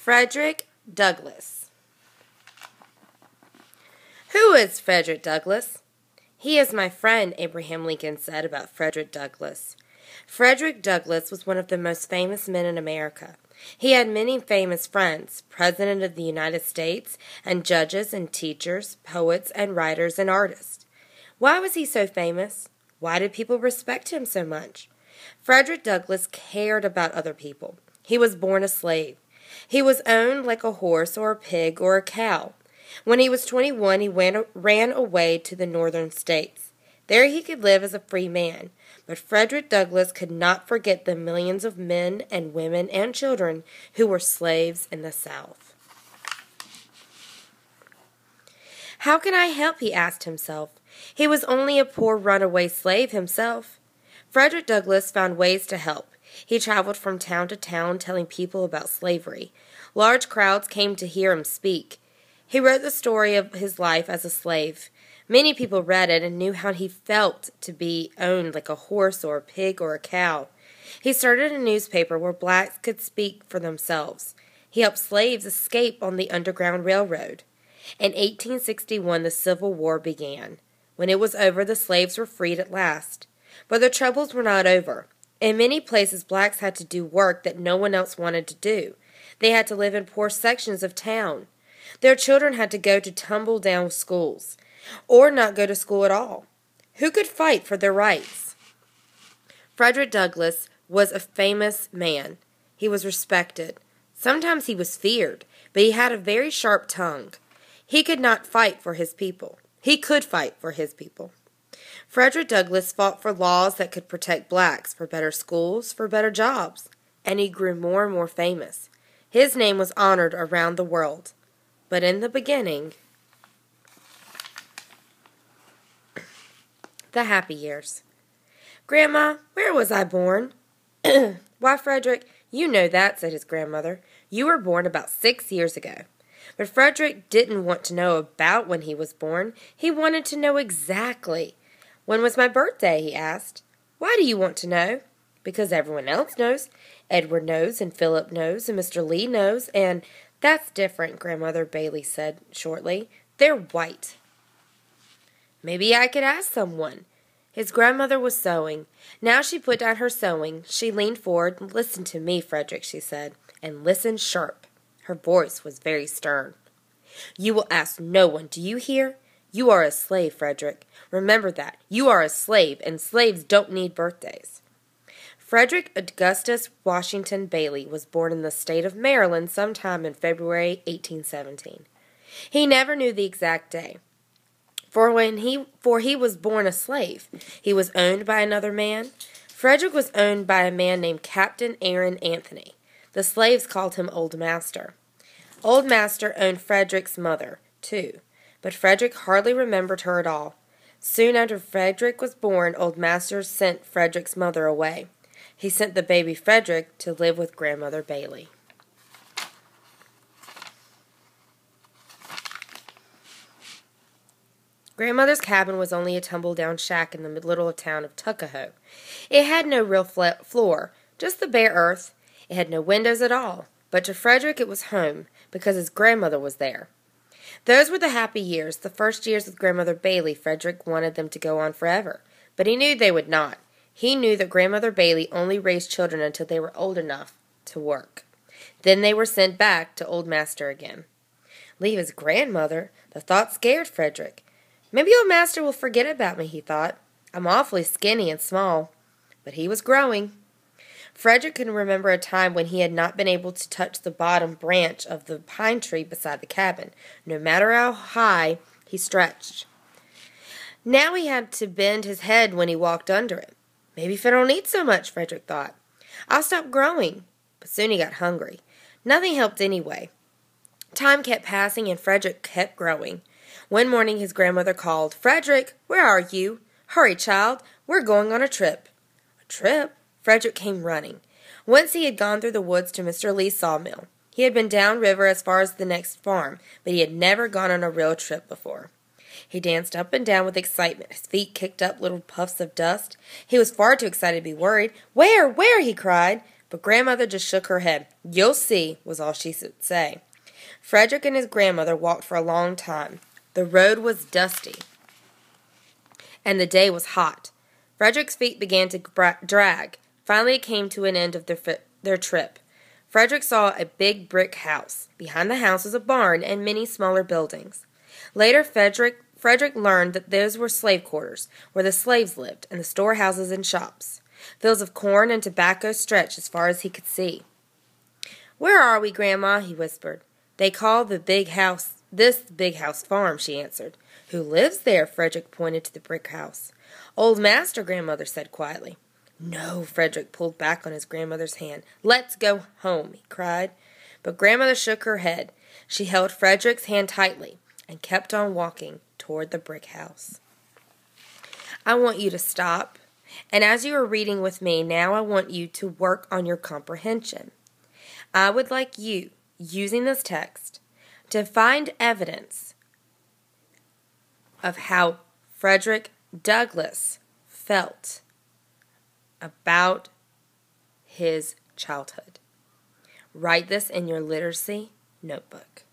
Frederick Douglass. Who is Frederick Douglass? He is my friend, Abraham Lincoln said about Frederick Douglass. Frederick Douglass was one of the most famous men in America. He had many famous friends, President of the United States, and judges and teachers, poets and writers and artists. Why was he so famous? Why did people respect him so much? Frederick Douglass cared about other people. He was born a slave. He was owned like a horse or a pig or a cow. When he was 21, he ran away to the northern states. There he could live as a free man. But Frederick Douglass could not forget the millions of men and women and children who were slaves in the South. How can I help? He asked himself. He was only a poor runaway slave himself. Frederick Douglass found ways to help. He traveled from town to town telling people about slavery. Large crowds came to hear him speak. He wrote the story of his life as a slave. Many people read it and knew how he felt to be owned like a horse or a pig or a cow. He started a newspaper where blacks could speak for themselves. He helped slaves escape on the Underground Railroad. In 1861, the Civil War began. When it was over, the slaves were freed at last. But the troubles were not over. In many places, blacks had to do work that no one else wanted to do. They had to live in poor sections of town. Their children had to go to tumble-down schools, or not go to school at all. Who could fight for their rights? Frederick Douglass was a famous man. He was respected. Sometimes he was feared, but he had a very sharp tongue. He could not fight for his people. He could fight for his people. Frederick Douglass fought for laws that could protect blacks, for better schools, for better jobs, and he grew more and more famous. His name was honored around the world. But in the beginning, the happy years. Grandma, where was I born? Why, Frederick, you know that, said his grandmother. You were born about 6 years ago. But Frederick didn't want to know about when he was born. He wanted to know exactly. When was my birthday? He asked. Why do you want to know? Because everyone else knows. Edward knows, and Philip knows, and Mr. Lee knows, and that's different, Grandmother Bailey said shortly. They're white. Maybe I could ask someone. His grandmother was sewing. Now she put down her sewing. She leaned forward. Listen to me, Frederick, she said, and listen sharp. Her voice was very stern. You will ask no one, do you hear? You are a slave, Frederick. Remember that. You are a slave, and slaves don't need birthdays. Frederick Augustus Washington Bailey was born in the state of Maryland sometime in February 1817. He never knew the exact day, for he was born a slave. He was owned by another man. Frederick was owned by a man named Captain Aaron Anthony. The slaves called him Old Master. Old Master owned Frederick's mother, too, but Frederick hardly remembered her at all. Soon after Frederick was born, Old Master sent Frederick's mother away. He sent the baby Frederick to live with Grandmother Bailey. Grandmother's cabin was only a tumble-down shack in the little town of Tuckahoe. It had no real floor, just the bare earth. It had no windows at all, but to Frederick it was home, because his grandmother was there. Those were the happy years, the first years with Grandmother Bailey. Frederick wanted them to go on forever, but he knew they would not. He knew that Grandmother Bailey only raised children until they were old enough to work. Then they were sent back to Old Master again. Leave his grandmother? The thought scared Frederick. Maybe Old Master will forget about me, he thought. I'm awfully skinny and small. But he was growing. Frederick could remember a time when he had not been able to touch the bottom branch of the pine tree beside the cabin, no matter how high he stretched. Now he had to bend his head when he walked under it. Maybe if I don't eat so much, Frederick thought, I'll stop growing. But soon he got hungry. Nothing helped anyway. Time kept passing and Frederick kept growing. One morning his grandmother called, Frederick, where are you? Hurry, child, we're going on a trip. A trip? Frederick came running. Once he had gone through the woods to Mr. Lee's sawmill. He had been down river as far as the next farm, but he had never gone on a real trip before. He danced up and down with excitement. His feet kicked up little puffs of dust. He was far too excited to be worried. Where? Where? He cried. But Grandmother just shook her head. "You'll see," was all she would say. Frederick and his grandmother walked for a long time. The road was dusty, and the day was hot. Frederick's feet began to drag. Finally it came to an end of their trip. Frederick saw a big brick house. Behind the house was a barn and many smaller buildings. Later, Frederick learned that those were slave quarters, where the slaves lived, and the storehouses and shops. Fields of corn and tobacco stretched as far as he could see. "Where are we, Grandma?" he whispered. "They call this big house farm," she answered. "Who lives there?" Frederick pointed to the brick house. "Old Master," Grandmother said quietly. "No," Frederick pulled back on his grandmother's hand. "Let's go home," he cried. But Grandmother shook her head. She held Frederick's hand tightly and kept on walking toward the brick house. I want you to stop, and as you are reading with me, now I want you to work on your comprehension. I would like you, using this text, to find evidence of how Frederick Douglass felt about his childhood. Write this in your literacy notebook.